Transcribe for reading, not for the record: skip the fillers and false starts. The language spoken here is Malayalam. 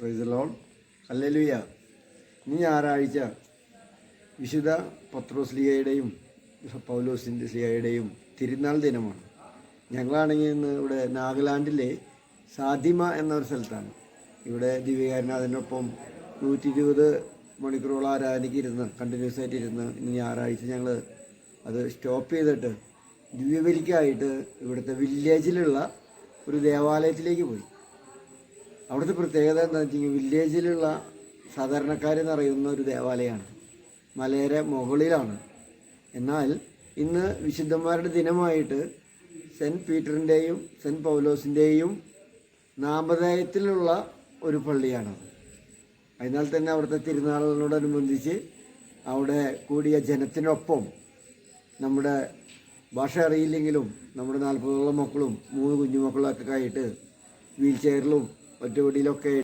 Praise the Lord. ഹല്ലേലൂയ. ഇനി ഞായറാഴ്ച വിശുദ്ധ പത്രോസ്ലിഹയുടെയും പൗലോസിൻ്റെ സ്ലിഹയുടെയും തിരുനാൾ ദിനമാണ്. ഞങ്ങളാണെങ്കിൽ ഇന്ന് ഇവിടെ നാഗാലാൻഡിലെ സാദിമ എന്നൊരു സ്ഥലത്താണ്. ഇവിടെ ദിവ്യകാരുണ്യത്തിനൊപ്പം 120 മണിക്കൂറോളം ആരാധനയ്ക്ക് ഇരുന്ന് കണ്ടിന്യൂസ് ആയിട്ട് ഇരുന്ന് ഇന്ന് ഞായറാഴ്ച ഞങ്ങൾ അത് സ്റ്റോപ്പ് ചെയ്തിട്ട് ദിവ്യബലിക്കായിട്ട് ഇവിടുത്തെ വില്ലേജിലുള്ള ഒരു ദേവാലയത്തിലേക്ക് പോയി. അവിടുത്തെ പ്രത്യേകത എന്താണെന്ന് വെച്ച് കഴിഞ്ഞാൽ വില്ലേജിലുള്ള സാധാരണക്കാരെന്ന് അറിയുന്ന ഒരു ദേവാലയമാണ്. മലയുടെ മുകളിലാണ്. എന്നാൽ ഇന്ന് വിശുദ്ധന്മാരുടെ ദിനമായിട്ട് സെൻറ്റ് പീറ്ററിൻ്റെയും സെൻറ്റ് പൗലോസിൻ്റെയും നാമധേയത്തിലുള്ള ഒരു പള്ളിയാണത്. അതിനാൽ തന്നെ അവിടുത്തെ തിരുനാളിനോടനുബന്ധിച്ച് അവിടെ കൂടിയ ജനത്തിനൊപ്പം നമ്മുടെ ഭാഷ അറിയില്ലെങ്കിലും നമ്മുടെ 40ഓളം മക്കളും 3 കുഞ്ഞുമക്കളൊക്കെ ആയിട്ട് വീൽ ചെയറിലും ഒറ്റവടിയിലൊക്കെ